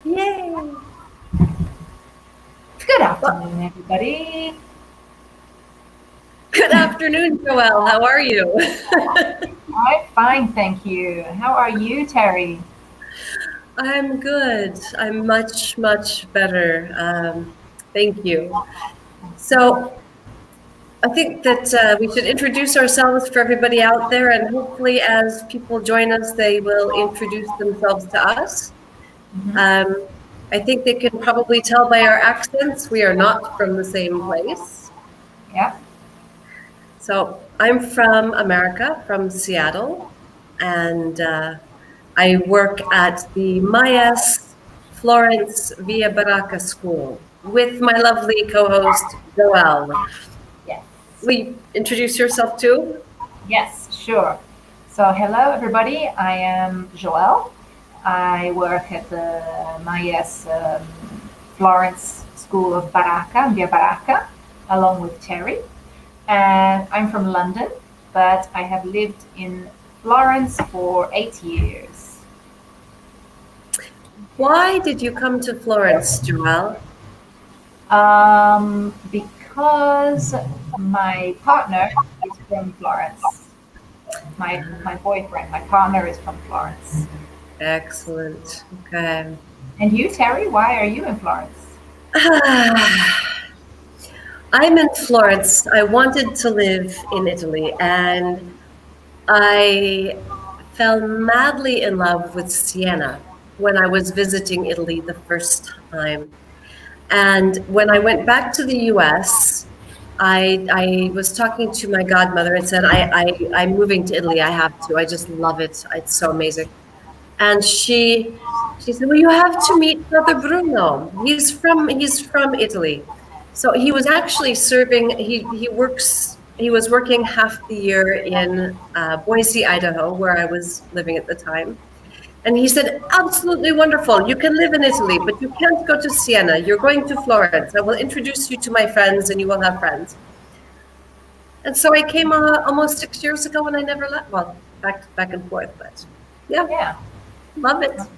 Yay! Good Well, afternoon, everybody. good afternoon, Joelle. How are you? I'm fine, thank you. How are you, Terry? I'm good. I'm much, much better. Thank you. So, I think that we should introduce ourselves for everybody out there, and hopefully, as people join us, they will introduce themselves to us. Hmm. Um, I think they can probably tell by our accents we are not from the same place. Yeah. So I'm from America, from Seattle, and I work at the Mayas Florence Via Baraka School with my lovely co-host Joelle. Yes. Will you introduce yourself too? Yes, sure. So, hello, everybody. I am Joelle. I work at the Mayes Florence School of Baraka, Via Baraka, along with Terry. And I'm from London, but I have lived in Florence for 8 years. Why did you come to Florence, Joelle? Because my partner is from Florence. My boyfriend, my partner is from Florence. Excellent. Okay. And you, Terry, why are you in Florence? I'm in Florence. I wanted to live in Italy, and I fell madly in love with Siena when I was visiting Italy the first time. And when I went back to the US, I was talking to my godmother and said, I'm moving to Italy. I have to. I just love it. It's so amazing. And she said, well, you have to meet Brother Bruno. He's from Italy. So he was actually serving, he was working half the year in Boise, Idaho, where I was living at the time. And he said, absolutely wonderful. You can live in Italy, but you can't go to Siena. You're going to Florence. I will introduce you to my friends and you will have friends. And so I came almost 6 years ago and I never left. Well, back and forth, but yeah, Yeah, love it. So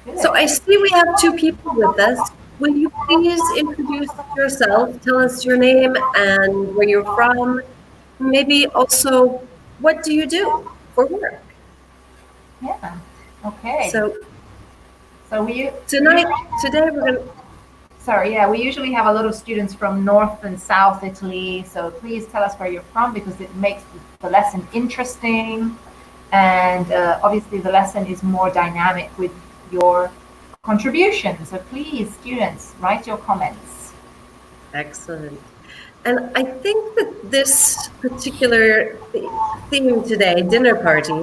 good. I see we have two people with us. Will you please introduce yourself? Tell us your name and where you're from. Maybe also, what do you do for work? Yeah. Okay. So So we tonight, usually, today we're going to, sorry, yeah, we usually have a lot of students from North and South Italy. So please tell us where you're from because it makes the lesson interesting. And obviously, the lesson is more dynamic with your contribution. So please, students, write your comments. excellent. And I think that this particular theme today, dinner party,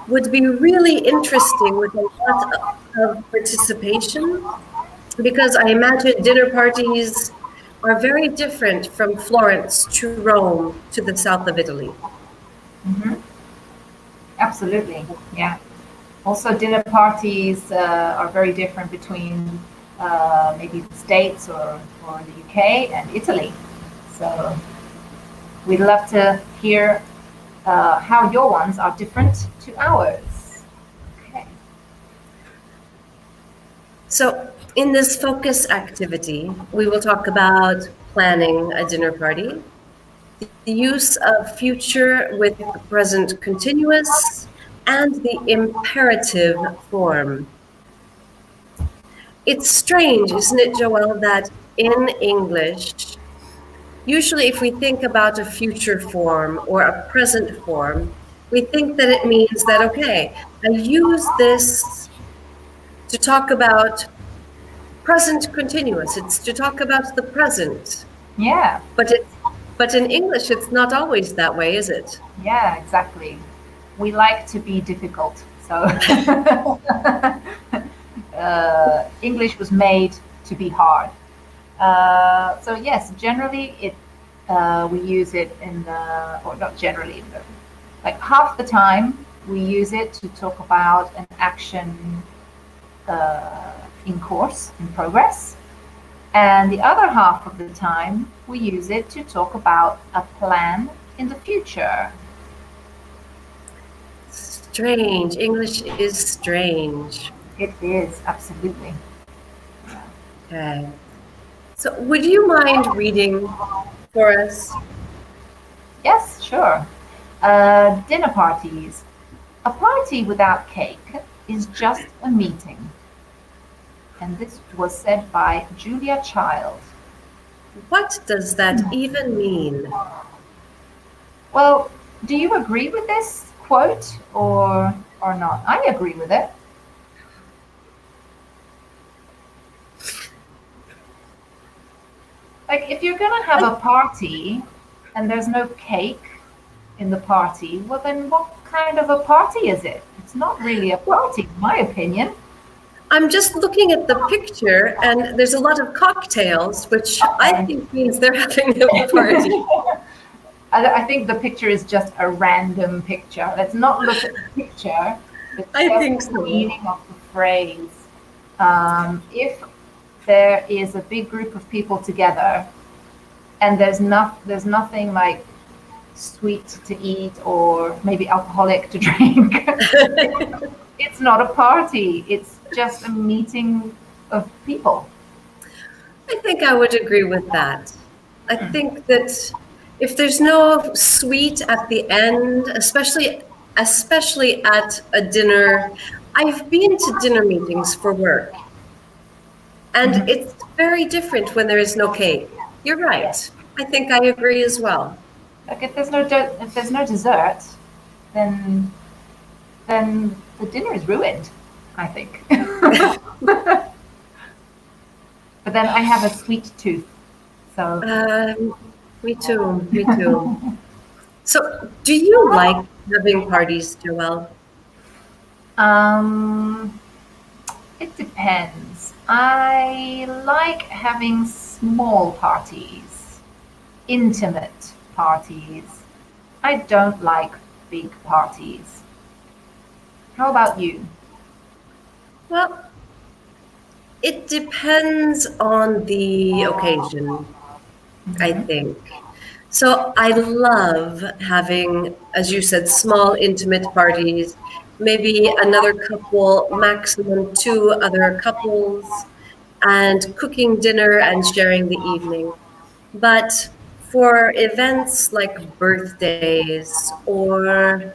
would be really interesting with a lot of participation because I imagine dinner parties are very different from Florence to Rome to the south of Italy. Hmm. Absolutely. Yeah. Also, dinner parties are very different between maybe the States or the UK and Italy. So we'd love to hear how your ones are different to ours. Okay. So, in this focus activity, we will talk about planning a dinner party, the use of future with present continuous, and the imperative form. It's strange, isn't it, Joelle, that in English, usually if we think about a future form or a present form, we think that it means that, okay, I use this to talk about present continuous. It's to talk about the present. Yeah. But in English, it's not always that way, is it? Yeah. Exactly. We like to be difficult. So English was made to be hard. So yes, generally we use it in or not generally, but like half the time we use it to talk about an action in course, in progress, and the other half of the time we use it to talk about a plan in the future. Strange. English is strange. It is absolutely. Okay. So, would you mind reading for us? Yes, sure. Dinner parties. A party without cake is just a meeting. And this was said by Julia Child. What does that even mean? Well, do you agree with this quote or not? I agree with it. Like if you're gonna have I, a party and there's no cake in the party, well then what kind of a party is it? It's not really a well, party, in my opinion. I'm just looking at the picture, and there's a lot of cocktails, which I Okay. think means they're having a party. I think the picture is just a random picture. Let's not look at the picture. Let's I get think the so. meaning of the phrase. If there is a big group of people together and there's nothing like sweet to eat or maybe alcoholic to drink, it's not a party. It's just a meeting of people. I think I would agree with that. I think that if there's no sweet at the end, especially at a dinner, I've been to dinner meetings for work, and Mhm. it's very different when there is no cake. You're Yeah. right. I think I agree as well. Like if there's no dessert, then the dinner is ruined, I think. But then I have a sweet tooth, so Um, Me too. Me too. So, do you like having parties, Joelle? um, it depends. I like having small parties, intimate parties. I don't like big parties. How about you? Well, it depends on the occasion, I Hmm. think. So I love having, as you said, small, intimate parties, maybe another couple, maximum two other couples, and cooking dinner and sharing the evening. But for events like birthdays or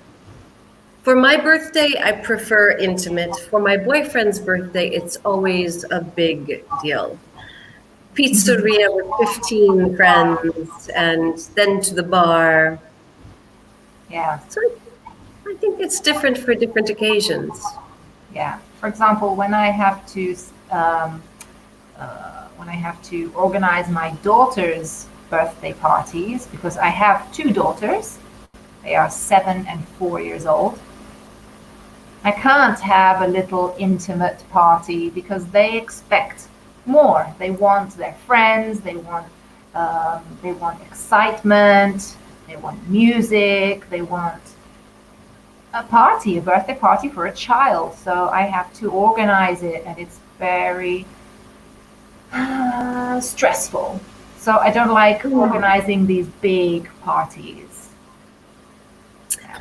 for my birthday, I prefer intimate. For my boyfriend's birthday, it's always a big deal. Pizzeria with 15 friends and then to the bar. Yeah, So I think it's different for different occasions. yeah. For example, when I have to organize my daughter's birthday parties, because I have two daughters, they are 7 and 4 years old. I can't have a little intimate party because they expect more. They want their friends, they want excitement, they want music, they want a party, a birthday party for a child. So I have to organize it, and it's very stressful. So I don't like Mm. organizing these big parties. Yeah.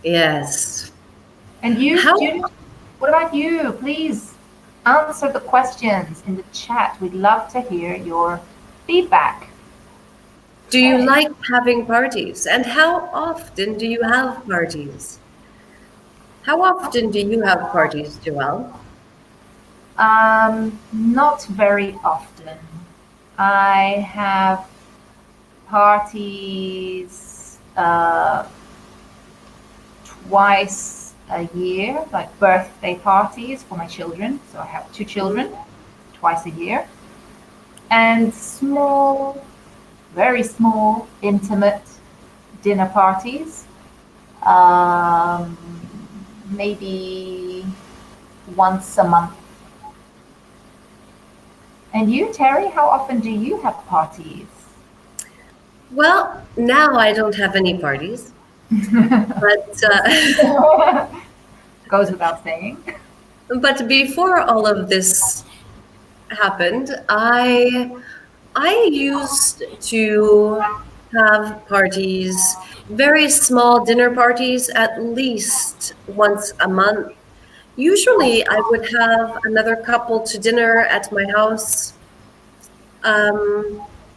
Yes. And you, How what about you? Please answer the questions in the chat. We'd love to hear your feedback. do you Okay. like having parties? And how often do you have parties? How often do you have parties, Joelle? Not very often. I have parties twice a year, like birthday parties for my children. So I have two children, twice a year, and small, very small, intimate dinner parties. Um, Maybe once a month. And you, Terry, how often do you have parties? Well, now I don't have any parties, but Goes without saying. but before all of this happened, I used to have parties, very small dinner parties, at least once a month. Usually, I would have another couple to dinner at my house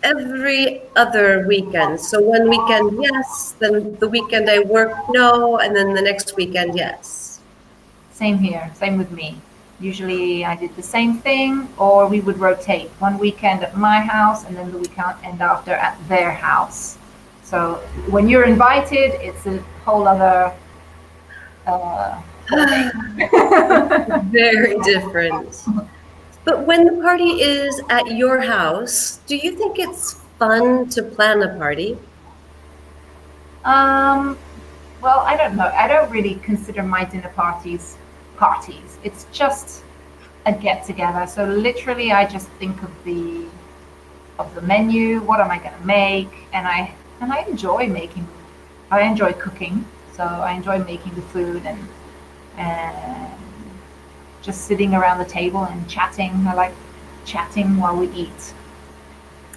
every other weekend. So one weekend, yes, then the weekend I work, no, and then the next weekend, yes. Same here, same with me. Usually I did the same thing, or we would rotate one weekend at my house and then the weekend after at their house. So when you're invited, it's a whole other ballgame. Very different. But when the party is at your house, do you think it's fun to plan a party? um, well, I don't know. I don't really consider my dinner parties parties. It's just a get together. So literally, I just think of the menu. What am I going to make? And I enjoy making. I enjoy cooking. So I enjoy making the food and just sitting around the table and chatting. I like chatting while we eat.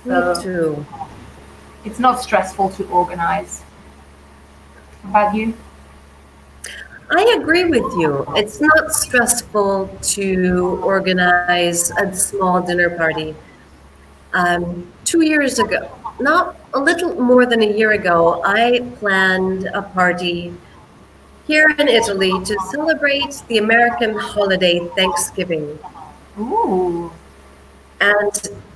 Me So too. it's not stressful to organize. How about you? I agree with you. It's not stressful to organize a small dinner party. 2 years ago, not a little more than a year ago, I planned a party here in Italy to celebrate the American holiday Thanksgiving. Ooh, And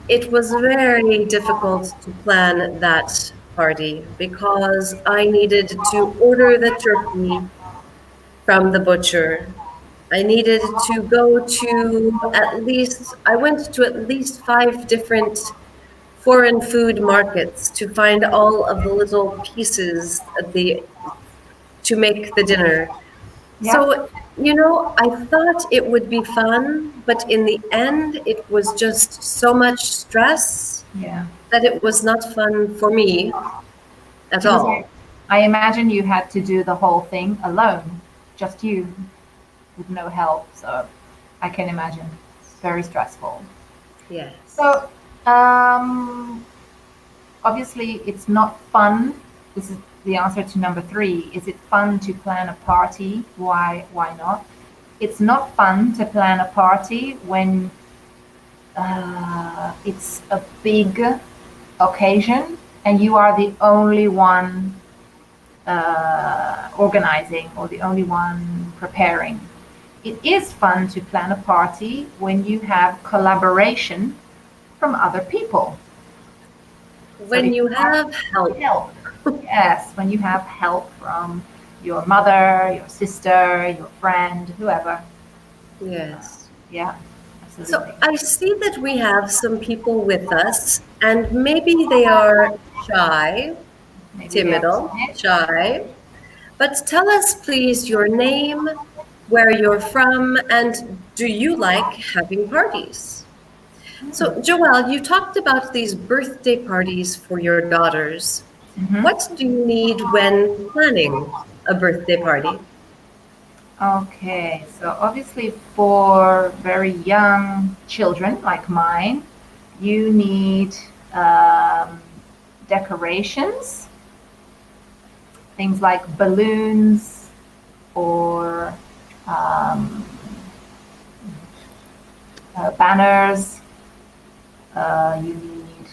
it was very difficult to plan that party because I needed to order the turkey from the butcher. I needed to go to at least, I went to at least five different foreign food markets to find all of the little pieces of to make the dinner. yeah, So, I thought it would be fun, but in the end, it was just so much stress yeah. that it was not fun for me at Because all. I imagine you had to do the whole thing alone, just you, with no help. So I can imagine it's very stressful. Yes. So obviously, it's not fun. This is the answer to number three. Is it fun to plan a party? Why? Why not? It's not fun to plan a party when it's a big occasion and you are the only one organizing or the only one preparing. It is fun to plan a party when you have collaboration from other people. So When if you you have have help, help, yes, when you have help from your mother, your sister, your friend, whoever. yes. Yeah, So absolutely. I see that we have some people with us, and maybe they are shy, Maybe they are timid, timid. shy. But tell us, please, your name, where you're from, and do you like having parties? So, Joelle, you talked about these birthday parties for your daughters. Hmm. What do you need when planning a birthday party? Okay, so obviously for very young children like mine, you need um, decorations, things like balloons or um, banners. You need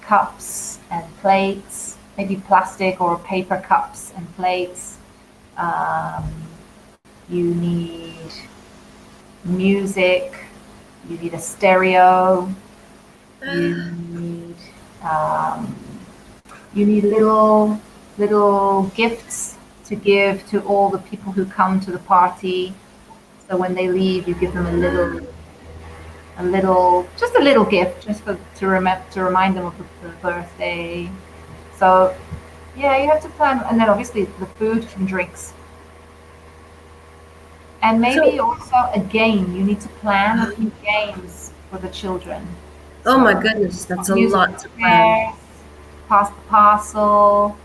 cups and plates, maybe plastic or paper cups and plates. Um, you need music. You need a stereo. You need um, you need little gifts to give to all the people who come to the party. So when they leave, you give them just a little gift, just to remind them of the birthday. So yeah, you have to plan, and then obviously the food and drinks, and maybe So, also a game. You need to plan a few games for the children. oh my So goodness, that's a musical lot to plan. chairs, pass the parcel,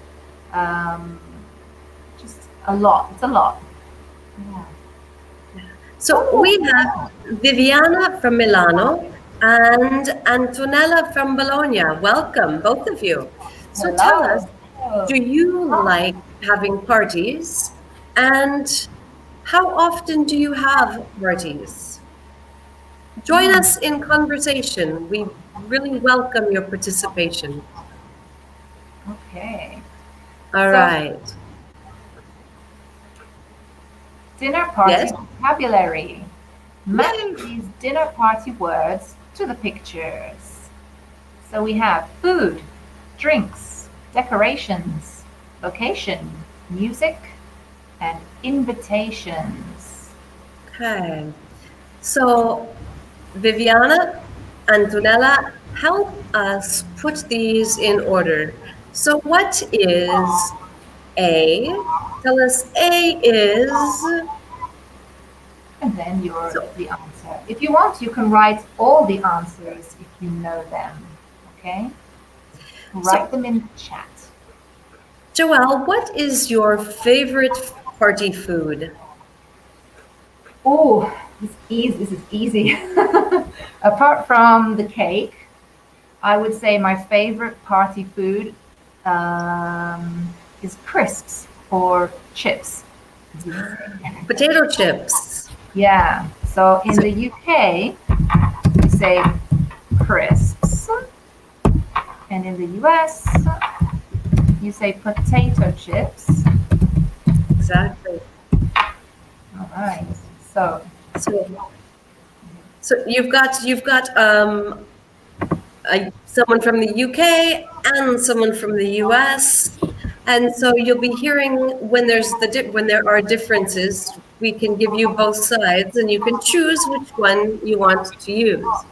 um, just a lot. It's a lot. Yeah. So we have Viviana from Milano and Antonella from Bologna. Welcome, both of you. So tell us, Hello. do you like having parties? And how often do you have parties? Join Hmm, us in conversation. We really welcome your participation. okay. All So, right. dinner party Yes? vocabulary. Match Yay! these dinner party words to the pictures. So we have food, drinks, decorations, location, music, and invitations. Okay. So, Viviana, Antonella, help us put these in order. So, what is A? Tell us A is. And then your So, the answer. If you want, you can write all the answers if you know them. Okay? Write so them in the chat. Joelle, what is your favorite party food? Oh, this is easy. Apart from the cake, I would say my favorite party food is crisps or chips, as you would say. Potato chips. Yeah. So in So, the UK, we say crisps, and in the US, you say potato chips. exactly. All right. So, So, so you've got someone from the UK and someone from the US, and so you'll be hearing when when there are differences. We can give you both sides, and you can choose which one you want to use.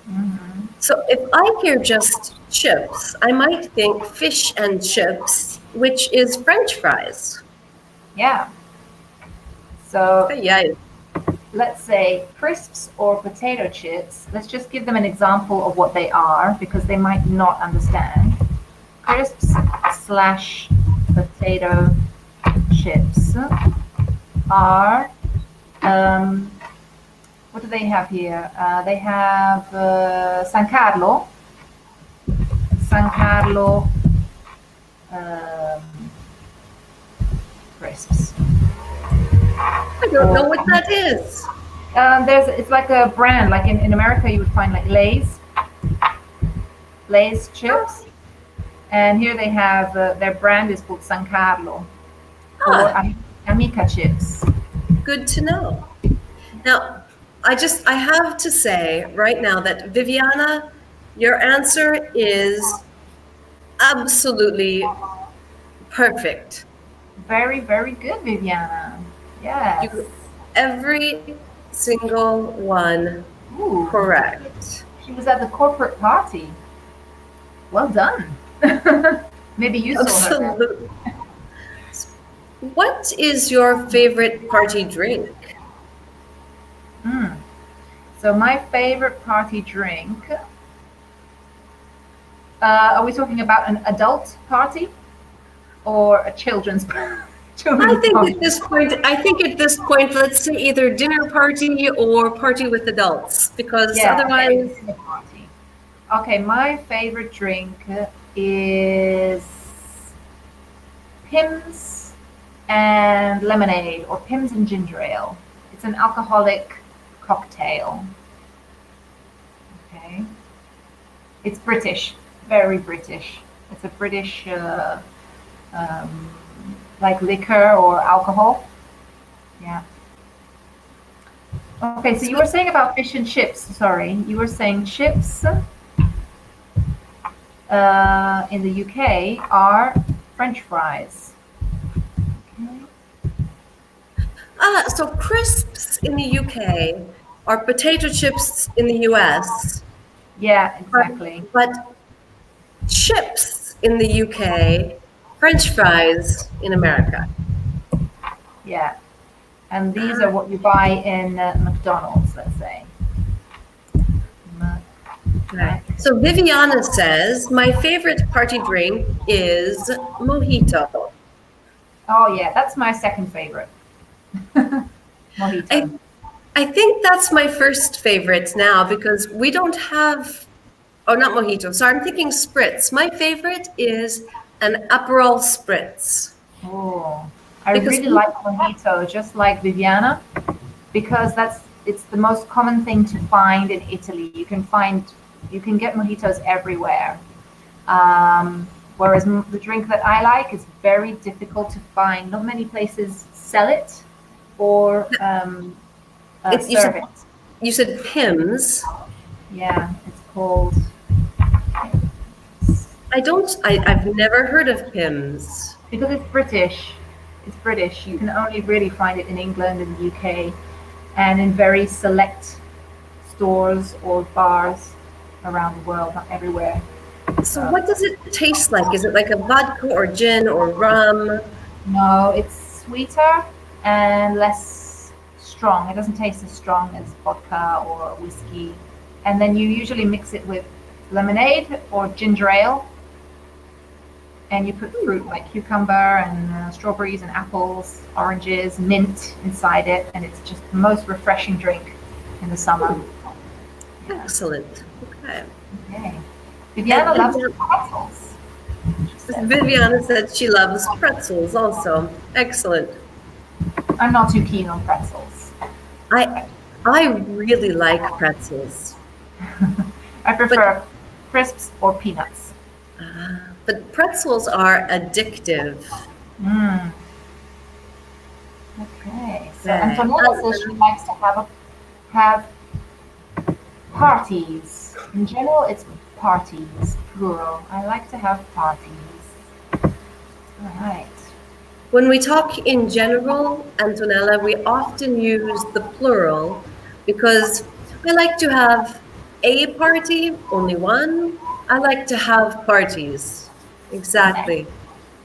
mhm, So if I hear just chips, I might think fish and chips, which is French fries. yeah. So Yeah, let's say crisps or potato chips. Let's just give them an example of what they are because they might not understand. Crisps slash potato chips are, um, what do they have here? They have San Carlo um, crisps. I don't know Or what that is. there's it's like a brand. Like in America, you would find like Lay's chips, and here they have their brand is called San Carlo or Ah, Amica chips. good to know. Now, I have to say right now that Viviana, your answer is absolutely perfect. Very, very good, Viviana. Yes. You every single one Ooh, correct. she was at the corporate party. Well done. Maybe you saw her there. Absolutely. What is your favorite party drink? Mm. So my favorite party drink. Are we talking about an adult party or a I children's think party? at this point, let's say either dinner party or party with adults, because Yeah, okay, otherwise, dinner party. Okay, my favorite drink is Pimm's and lemonade or Pimm's and ginger ale. It's an alcoholic cocktail. Okay, it's British, very British. It's a British um, like liquor or alcohol. Yeah. Okay, so you were saying about fish and chips. Sorry, you were saying chips in the UK are French fries. Okay. so crisps in the UK are potato chips in the US, Yeah, but, exactly. but chips in the UK, French fries in America. Yeah, and these are Ah, what you buy in McDonald's, let's say. okay. Mac. So Viviana says, my favorite party drink is mojito. Oh yeah, that's my second favorite. Mojito. I I think that's my first favorite now because we don't have, oh, not mojito. Sorry, I'm thinking spritz. My favorite is an Aperol spritz. Oh. I Because really like mojito, just like Viviana, because it's the most common thing to find in Italy. You can get mojitos everywhere. Um, Whereas the drink that I like is very difficult to find. Not many places sell it or it, you said serve it. you said Pims. Yeah, it's called. I've never heard of Pims. Because it's British. It's British. You can only really find it in England and the UK, and in very select stores or bars around the world, not everywhere. So So, what does it taste like? Is it like a vodka or gin or rum? no, it's sweeter and less strong. It doesn't taste as strong as vodka or whiskey. And then you usually mix it with lemonade or ginger ale, and you put fruit like cucumber and strawberries and apples, oranges, mint inside it, and it's just the most refreshing drink in the summer. Yeah. Excellent. Okay. Okay. And Viviana loves pretzels. She says, Viviana said she loves pretzels also. Excellent. I'm not too keen on pretzels. I I really like pretzels, I but prefer crisps or peanuts. but pretzels are addictive. Mm, okay. So Okay. Antonella says she likes to have parties. In general, it's parties, plural. I like to have parties. All right. When we talk in general, Antonella, we often use the plural because I like to have a party, only one. I like to have parties. Exactly.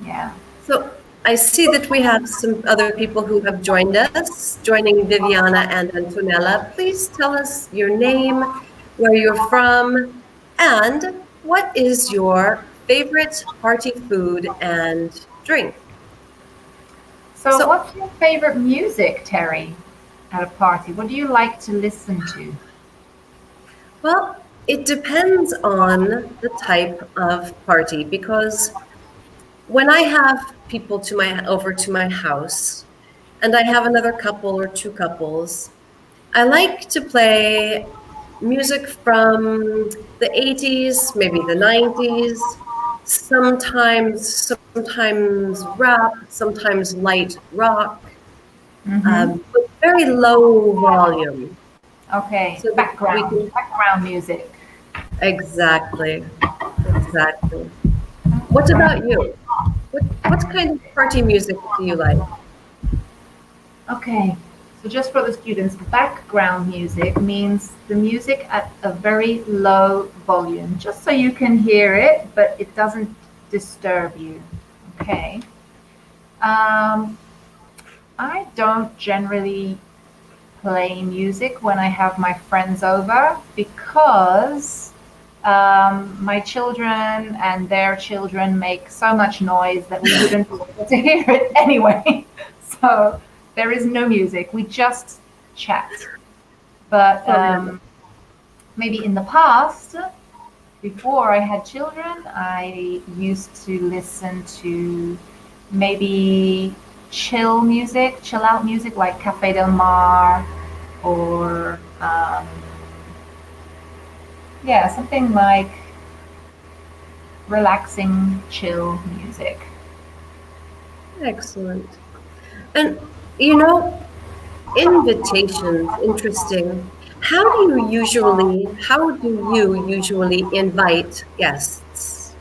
Yeah. So I see that we have some other people who have joined us, joining Viviana and Antonella. Please tell us your name, where you're from, and what is your favorite party food and drink? So, So, what's your favorite music, Terry, at a party? What do you like to listen to? well, it depends on the type of party because when I have people to my over to my house and I have another couple or two couples, I like to play music from the 80s, maybe the 90s, sometimes rap, sometimes light rock, Mm-hmm. with very low volume Okay, so that we can background music. exactly, exactly. What about Background. you? What kind of party music do you like? Okay, so just for the students, background music means the music at a very low volume, just so you can hear it, but it doesn't disturb you. Okay. Um, I don't generally play music when I have my friends over because my children and their children make so much noise that we wouldn't be able to hear it anyway. So there is no music. We just chat. But Oh, yeah. maybe in the past, before I had children, I used to listen to maybe chill out music like Cafe Del Mar or yeah, something like relaxing, chill music. Excellent. And you know, invitations, interesting. How do you usually invite guests?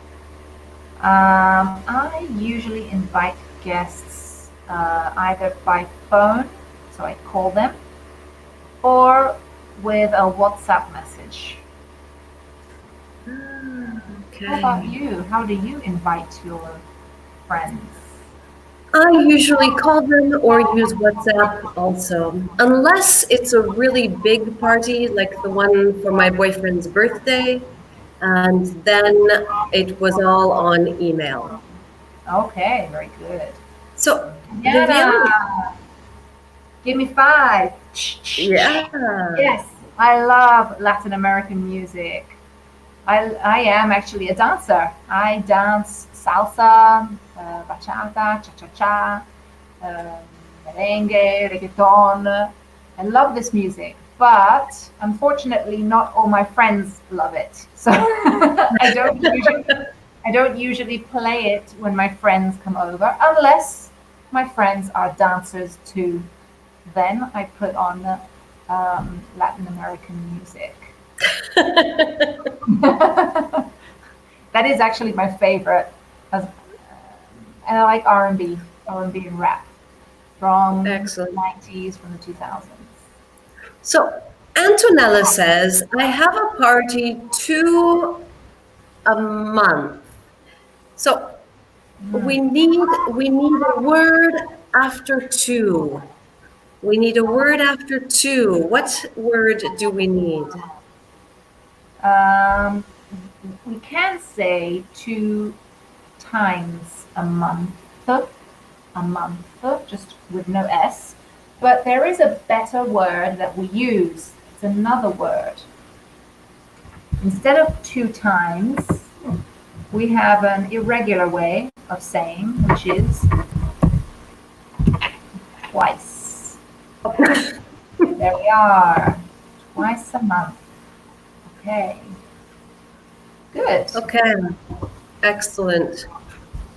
I usually invite guests either by phone, so I call them, or with a WhatsApp message. How about Okay. you? How do you invite your friends? I usually call them or use WhatsApp also, unless it's a really big party like the one for my boyfriend's birthday, and then it was all on email. Okay, very good. So, Viviana, Yana, give me five. yeah, Yes, I love Latin American music. I am actually a dancer. I dance salsa, bachata, cha cha cha. um, merengue, reggaeton. I love this music, but unfortunately, not all my friends love it. So I don't usually play it when my friends come over, unless my friends are dancers too. Then I put on Latin American music. That is actually my favorite, and I like R&B and rap from the Excellent. 90s, from the 2000s. So Antonella says, I have a party 2 a month. So we need a word after two. We need a word after two. What word do we need? Um, we can say 2 times a month, just with no S. But there is a better word that we use. It's another word. Instead of 2 times, we have an irregular way of saying, which is twice. There we are. Twice a month. Okay. Good. Okay, excellent.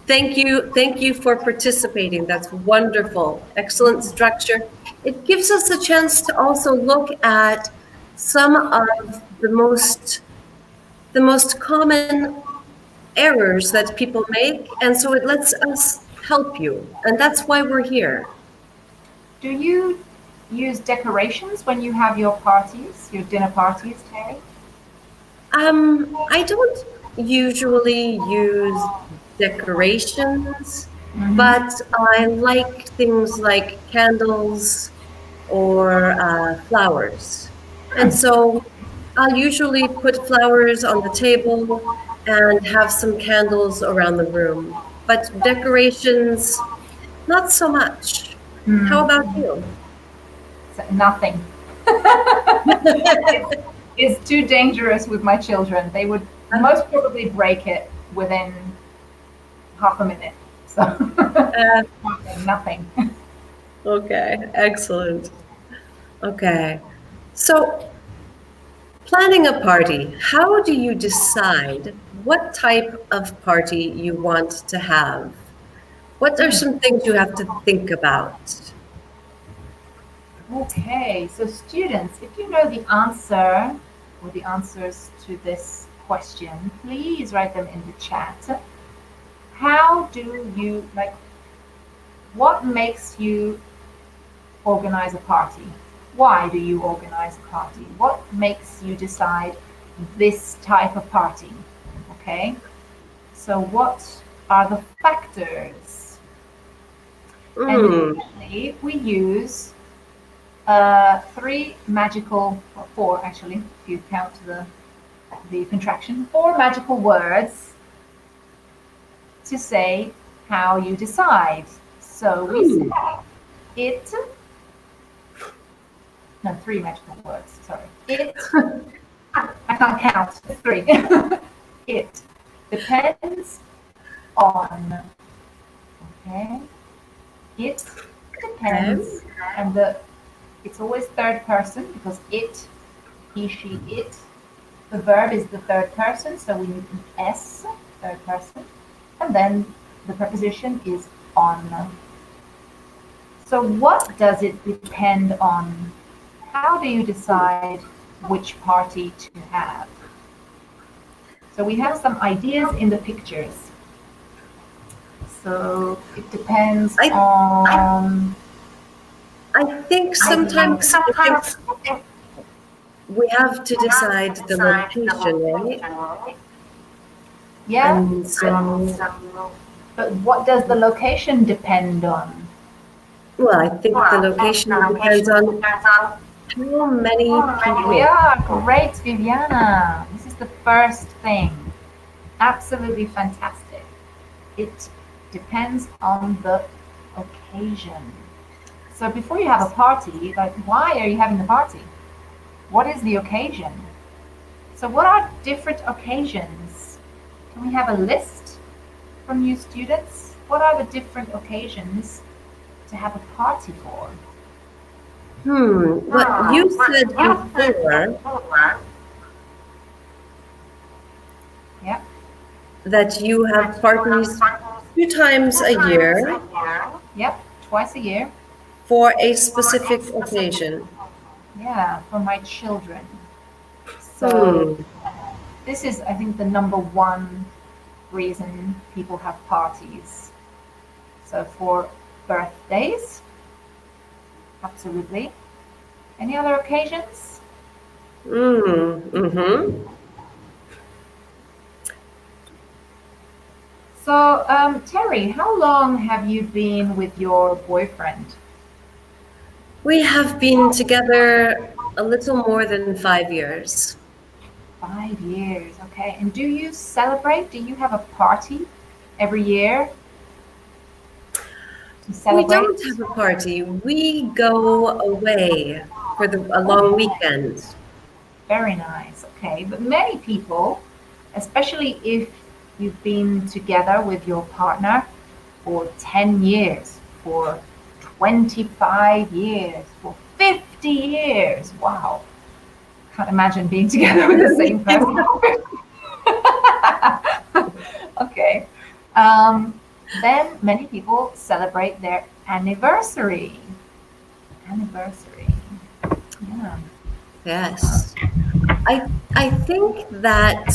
Thank you for participating. That's wonderful. Excellent structure. It gives us a chance to also look at some of the most common errors that people make, and so it lets us help you. And that's why we're here. Do you use decorations when you have your parties, your dinner parties, Terry? I don't usually use decorations, Mm-hmm. but I like things like candles or flowers. And so I'll usually put flowers on the table and have some candles around the room. But decorations, not so much. How about Mm. you? Nothing. It's, it's too dangerous with my children. They would most probably break it within half a minute. So Uh, nothing. okay, excellent. Okay. So, planning a party, how do you decide what type of party you want to have? What are some things you have to think about? Okay, so students, if you know the answer or the answers to this question, please write them in the chat. How do you like what makes you organize a party? Why do you organize a party? What makes you decide this type of party? Okay, so what are the factors? And Mm, usually we use three magical, or four actually, if you count the contraction, four magical words to say how you decide. So we say mm, it, no, three magical words, sorry. It, I can't count, three. It depends on, okay? It okay. depends, and the it's always third person because it, he, she, it. The verb is the third person, so we need an S, third person, and then the preposition is on. So what does it depend on? How do you decide which party to have? So we have some ideas in the pictures. So it depends I on. I think I think sometimes sometimes we have to we have to decide the decide the location, right? location, right? Yeah, And and so, so. But what does the location depend on? well, I think the Well, I think the location depends location on depends on how many how many we people. are. Great, Viviana. This is the first thing. Absolutely fantastic. It depends on the occasion. So before you have a party, like why are you having the party? What is the occasion? So what are different occasions? Can we have a list from you students? What are the different occasions to to have a party for? What you said before Yeah. that you have parties 2 times a year Yep. Twice a year. for a specific occasion. Yeah, for my children. So Hmm. this is, I think, the number one reason people have parties. So for birthdays, absolutely. Any other occasions? Mm-hmm. So, Terry, how long have you been with your boyfriend? We have been together a little more than 5 years. 5 years, okay. And do you celebrate? Do you have a party every year to We don't celebrate? have a party. We go away for a long weekend. Very nice, okay. But many people, especially if you've been together with your partner for 10 years, for 25 years, for 50 years, wow. Can't imagine being together with the same person. Okay. Um, then many people celebrate their anniversary. Anniversary. Yeah. Yes. I think that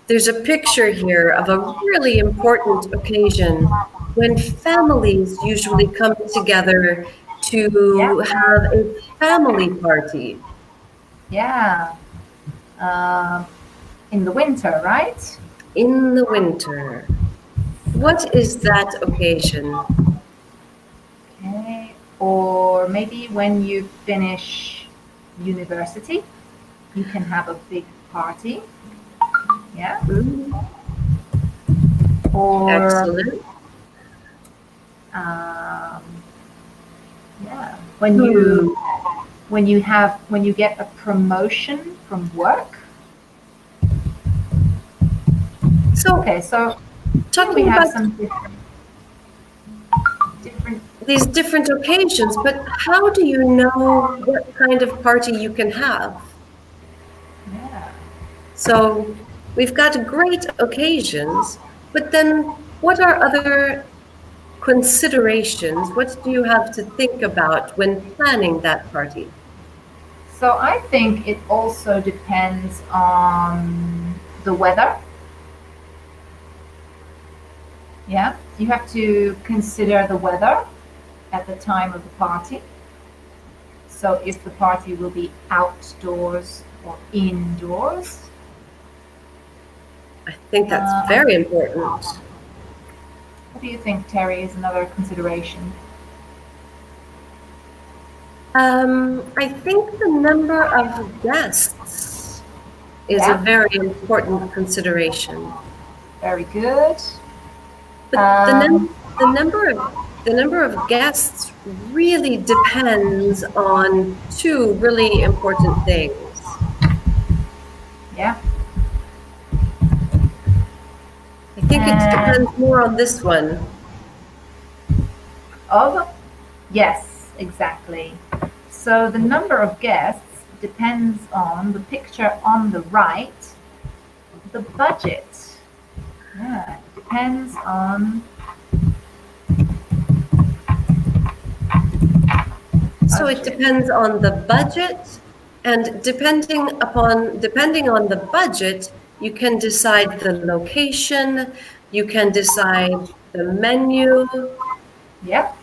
there's a picture here of a really important occasion when families usually come together Yeah. to have a family party Yeah. Um, in the winter, right? in the winter. What is that occasion? Okay. Or maybe when you finish university, you can have a big party. Yeah. Mm, Or excellent. um, yeah, Hmm. when you get a promotion from work. So, Okay, so here we talking have about some different. these different occasions, but how do you know what kind of party you can have? Yeah. So, we've got great occasions, but then what are other considerations? What do you have to think about when planning that party? So I think it also depends on the weather. Yeah, you have to consider the weather at the time of the party. So if the party will be outdoors or indoors. I think that's Uh, very important. what do you think, Terry, is another consideration? I think the number of guests is a Yeah, very important consideration. very good. But Um, the number of guests really depends on two really important things. yeah, I think it and depends more on this one. of yes, exactly. So the number of guests depends on the picture on the right, the budget. Yeah, it depends on So it budget. depends on the budget, and depending on the budget, you can decide the location, you can decide the menu. Yep,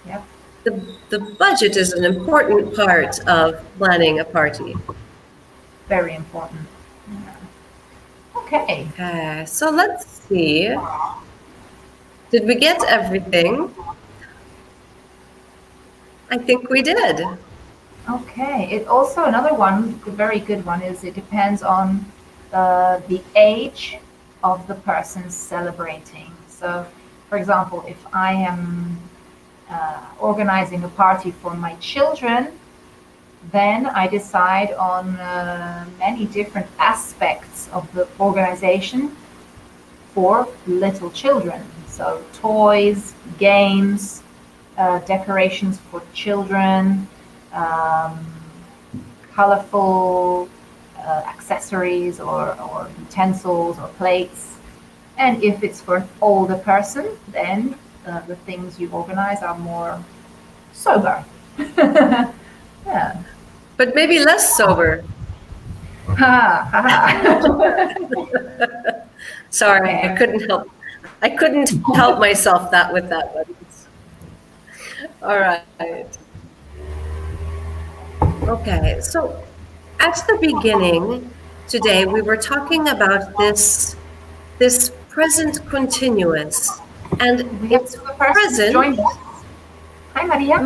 yep, The budget is an important part of planning a party. very important. Yeah. Okay. Okay, so let's see. Did we get everything? I think we did. Okay. It also another one, a very good one, is it depends on the age of the person celebrating. So, for example, if I am organizing a party for my children, then I decide on many different aspects of the organization for little children. So, toys, games, decorations for children, um, colorful accessories or utensils or plates. And if it's for an older person, then the things you organize are more sober. Yeah. But maybe less sober. Ha ha ha. Sorry, I Okay. couldn't help. I couldn't help myself that with that one. All right. Okay. So at the beginning today, we were talking about this present continuous, and We have it's another person who's present. joined us. Hi, Maria.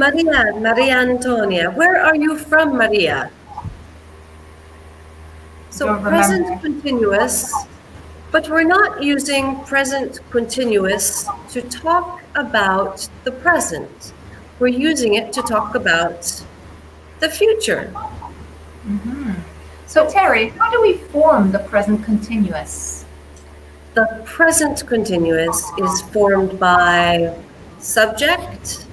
Maria Antonia. Where are you from, Maria? So Don't present remember. continuous, but we're not using present continuous to talk about the present. We're using it to talk about the future. So, So Terry, how do we form the present continuous? the present continuous is formed by subject,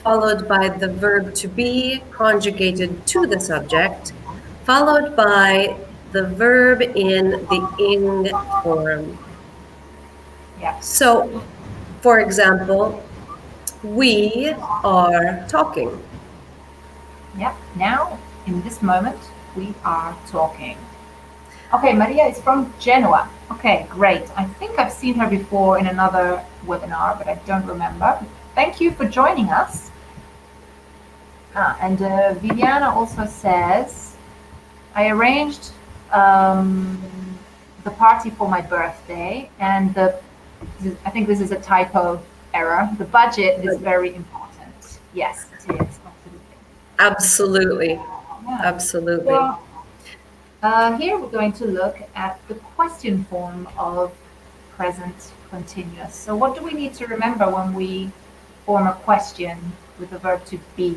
followed by the verb to be conjugated to the subject, followed by the verb in the ing form. Yeah. So, for example, we are talking. Yeah. Now, in this moment, we are talking. Okay, Maria is from Genoa. Okay, great. I think I've seen her before in another webinar, but I don't remember. Thank you for joining us. And Viviana also says, I arranged um, the party for my birthday, and I think this is a typo error. The budget is very important. Yes, it is, absolutely. Absolutely. Yeah. Absolutely. Well, here we're going to look at the question form of present continuous. So what do we need to remember when we form a question with the verb to be?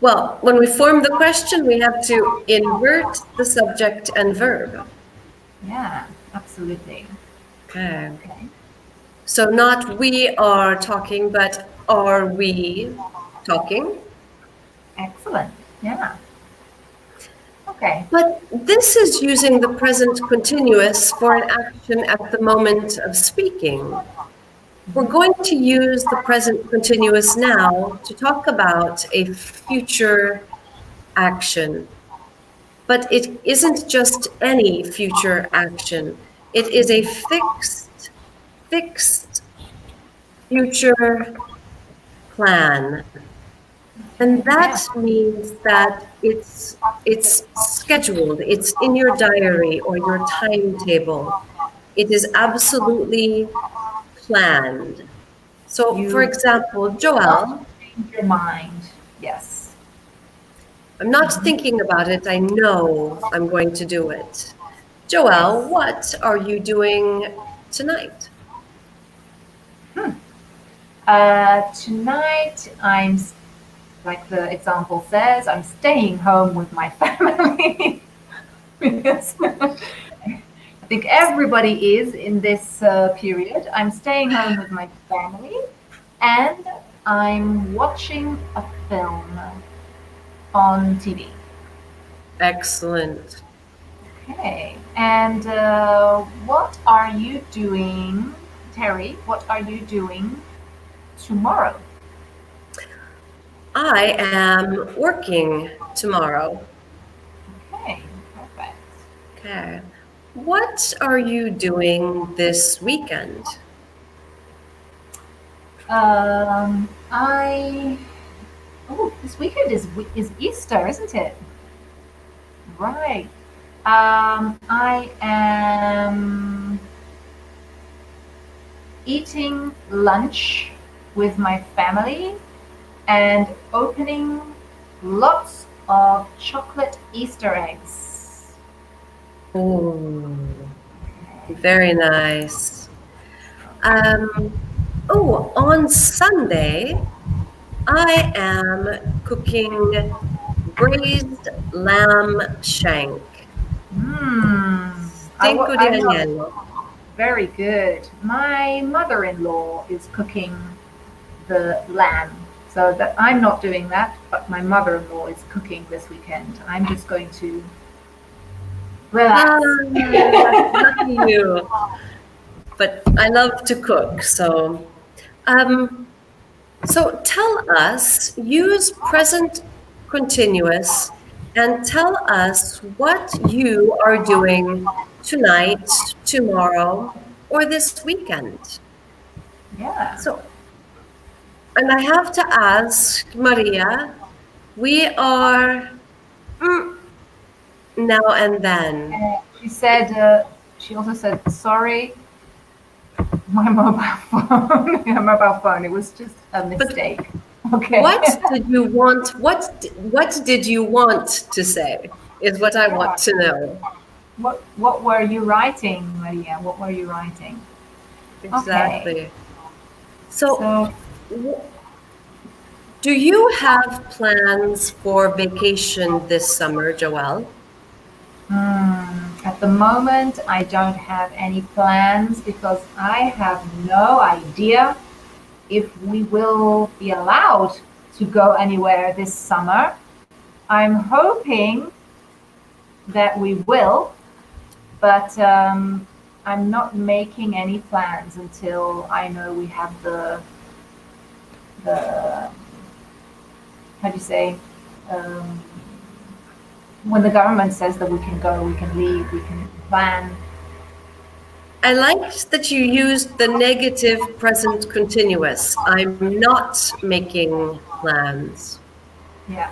Well, when we form the question, we have to invert the subject and verb. Yeah, absolutely. Okay. Okay, So not we are talking, but are we talking? excellent. Yeah. Okay. But this is using the present continuous for an action at the moment of speaking. We're going to use the present continuous now to talk about a future action. But it isn't just any future action. It is a fixed future plan. And that Yeah. means that it's scheduled, it's in your diary or your timetable. It is absolutely planned. So, for You example, not Joelle, change your mind. Yes. I'm not thinking about it, I know I'm going to do it. Joelle, Yes. what are you doing tonight? Tonight, like the example says, I'm staying home with my family. Yes. I think everybody is in this period. I'm staying home with my family and I'm watching a film on TV. Excellent. Okay. And what are you doing, Terry? What are you doing tomorrow? I am working tomorrow. Okay, perfect. Okay. What are you doing this weekend? I this weekend is Easter, isn't it? Right. I am eating lunch with my family and opening lots of chocolate Easter eggs. Oh, very nice. On Sunday, I am cooking braised lamb shank. Cinco di I love it. Agnello. Very good. My mother-in-law is cooking the lamb. So that I'm not doing that, but my mother-in-law is cooking this weekend. I'm just going to Ah, relax. lucky you. But I love to cook, um, so tell us, use present continuous and tell us what you are doing tonight, tomorrow, or this weekend. Yeah. So, and I have to ask Maria, we are now and then. She said, she also said, sorry, my mobile phone, my mobile phone, it was just a But mistake. what Okay. did you want? What did you want to say? Is what I want Yeah. to know. What were you writing, Maria? What were you writing? Okay. Exactly. So, So w- do you have plans for vacation this summer, Joelle? at the moment, I don't have any plans because I have no idea if we will be allowed to go anywhere this summer. I'm hoping that we will, but I'm not making any plans until I know we have the how do you say, um, when the government says that we can go, we can leave, we can plan. I liked that you used the negative present continuous. I'm not making plans. Yeah,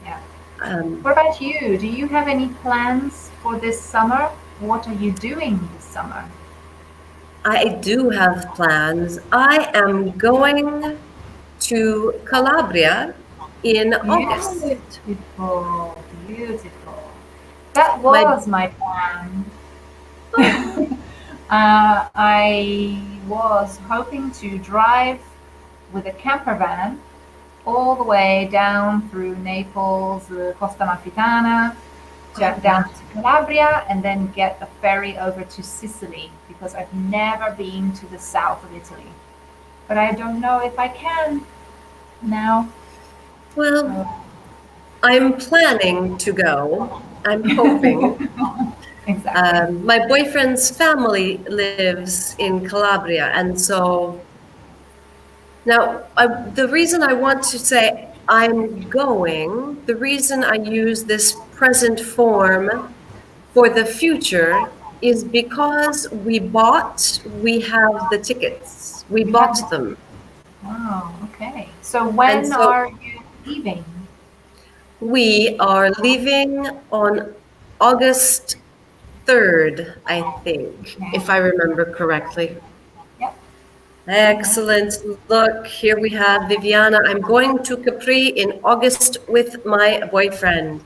yeah. Um, What about you? Do you have any plans for this summer? What are you doing this summer? I do have plans. I am going to Calabria in August. Beautiful, beautiful. That My was my plan. oh, I was hoping to drive with a camper van all the way down through Naples, Costa Amalfitana, down to Calabria, and then get a ferry over to Sicily because I've never been to the south of Italy. But I don't know if I can now. well, So, I'm planning to go. I'm hoping. exactly. My boyfriend's family lives in Calabria, and so now the reason I want to say I'm going, the reason I use this present form for the future is because we have the tickets, we You have bought the. them. Oh, okay. So And when so are you leaving? we are leaving on August 3rd, I think, Okay. if I remember correctly. Yep. Okay. Excellent. Look, here we have Viviana. I'm going to Capri in August with my boyfriend.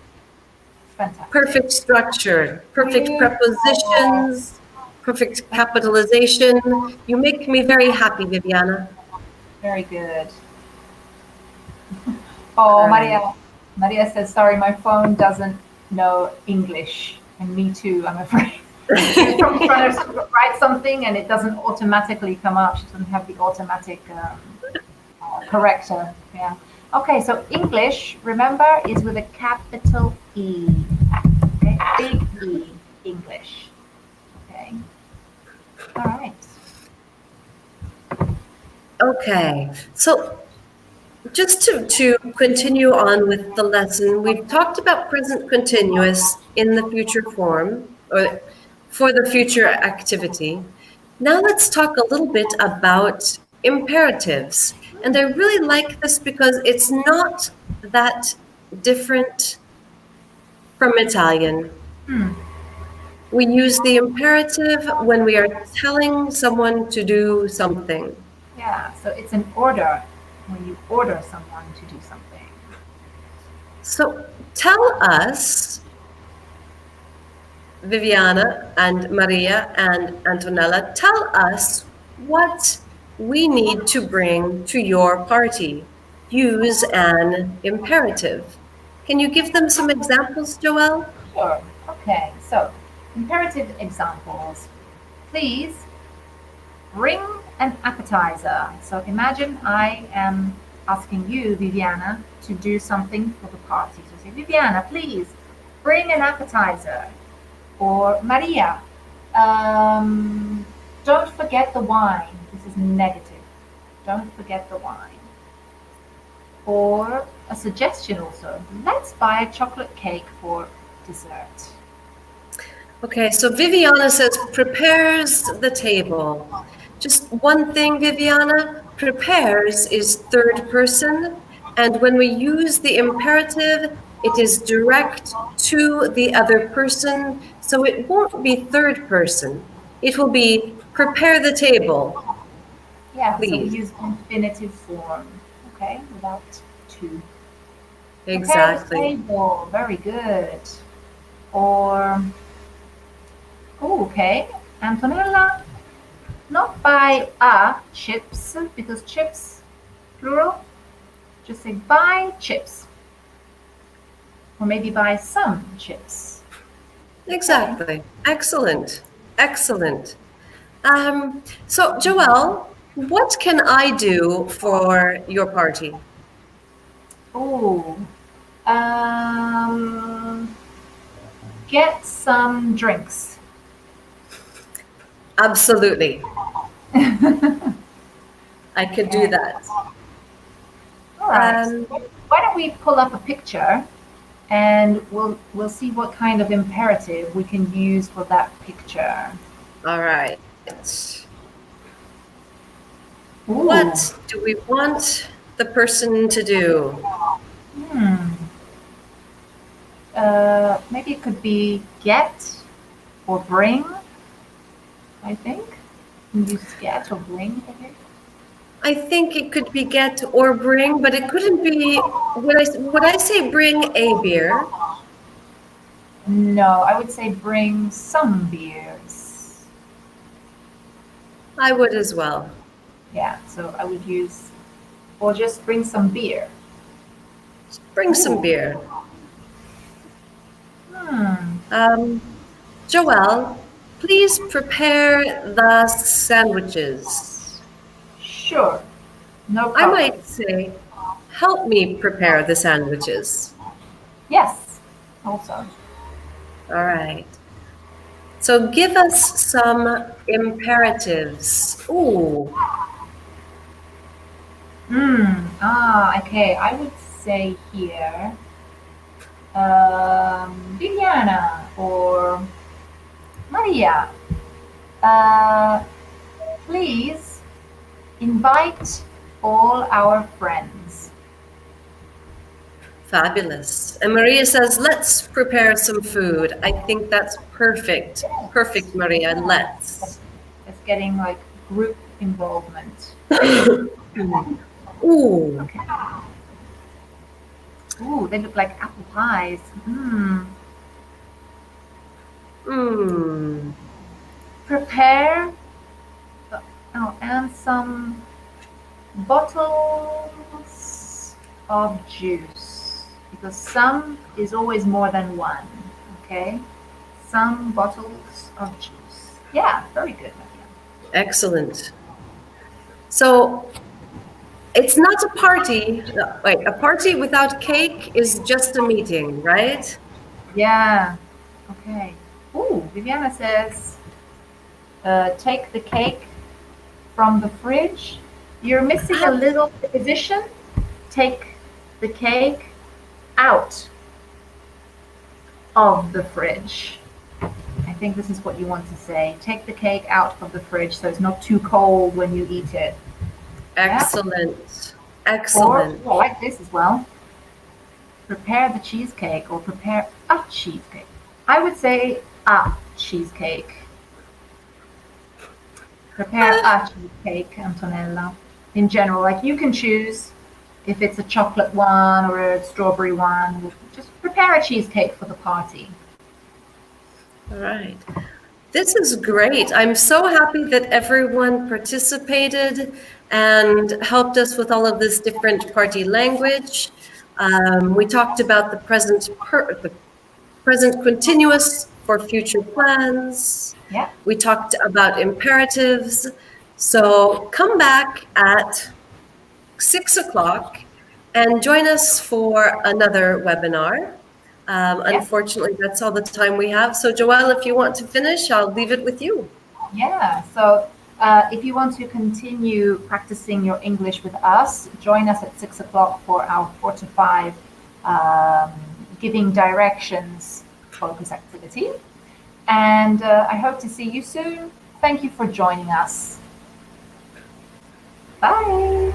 Fantastic. Perfect structure, perfect Beautiful. prepositions, perfect capitalization. You make me very happy, Viviana. Very good. Oh, All right. Maria. Maria says, sorry, my phone doesn't know English. And me too, I'm afraid. She was probably trying to write something and it doesn't automatically come up. She doesn't have the automatic corrector. Yeah. Okay, so English, remember, is with a capital E. Okay, big E, English. Okay. All right. Okay. So just to continue on with the lesson, we've talked about present continuous in the future form or for the future activity. Now let's talk a little bit about imperatives. And I really like this because it's not that different from Italian. Hmm. We use the imperative when we are telling someone to do something. Yeah, so it's an order when you order someone to do something. So tell us, Viviana and Maria and Antonella, tell us what we need to bring to your party. Use an imperative. Can you give them some examples, Joelle? Sure. Okay, so imperative examples. Please bring an appetizer. So imagine I am asking you, Viviana, to do something for the party. So say, Viviana, please bring an appetizer. Or Maria, um, don't forget the wine. This is negative. Don't forget the wine. Or a suggestion also, let's buy a chocolate cake for dessert. Okay, so Viviana says prepares the table. Just one thing, Viviana, prepares is third person, and when we use the imperative, it is direct to the other person, so it won't be third person. It will be prepare the table, Yeah, so we please. use infinitive form, okay, without to. Prepare the Exactly. table, very good. Or, oh, okay, Antonella, not buy a chips, because chips, plural, just say buy chips. Or maybe buy some chips. Okay. Exactly. Excellent. Excellent. So, Joelle, what can I do for your party? Oh, um, get some drinks. Absolutely. I could do Okay. that. All right. Um, Why don't we pull up a picture and we'll see what kind of imperative we can use for that picture. all right. Ooh. What do we want the person to do? Hmm. Maybe it could be get or bring, I think. You can use get or bring, I think. I think it could be get or bring, but it couldn't be. Would I say bring a beer? No, I would say bring some beers. I would as well. Yeah, so I would use, or just bring some beer. Bring some Ooh. beer. Hmm. Um, Joelle, please prepare the sandwiches. Sure. No I problem. might say, help me prepare the sandwiches. Yes. Also. All right. So give us some imperatives. Ooh, Okay. I would say here, Viviana or Maria, uh, please invite all our friends. fabulous. And Maria says, let's prepare some food. I think that's perfect. Yes. Perfect, Maria. Yeah. Let's. It's getting like group involvement. Ooh, Okay. Ooh, they look like apple pies. Hmm. mmm. Prepare oh, and some bottles of juice because some is always more than one. Okay, some bottles of juice. Yeah, very good, Maria. Excellent. So it's not a party. Wait, a party without cake is just a meeting, right? Yeah. Okay. Ooh, Viviana says, take the cake from the fridge. You're missing a little preposition. Take the cake out of the fridge. I think this is what you want to say. Take the cake out of the fridge so it's not too cold when you eat it. Yeah. Excellent. Or Excellent. I like this as well. Prepare the cheesecake or prepare a cheesecake. I would say a cheesecake. Prepare Uh, a cheesecake, Antonella. In general, like you can choose if it's a chocolate one or a strawberry one. Just prepare a cheesecake for the party. all right. This is great. I'm so happy that everyone participated and helped us with all of this different party language. We talked about the present continuous for future plans. Yeah. We talked about imperatives. So come back at 6 o'clock and join us for another webinar. Yeah. Unfortunately, that's all the time we have. So Joelle, if you want to finish, I'll leave it with you. Yeah. So if you want to continue practicing your English with us, join us at 6 o'clock for our 4 to 5 um, giving directions focus activity. And I hope to see you soon. Thank you for joining us. Bye.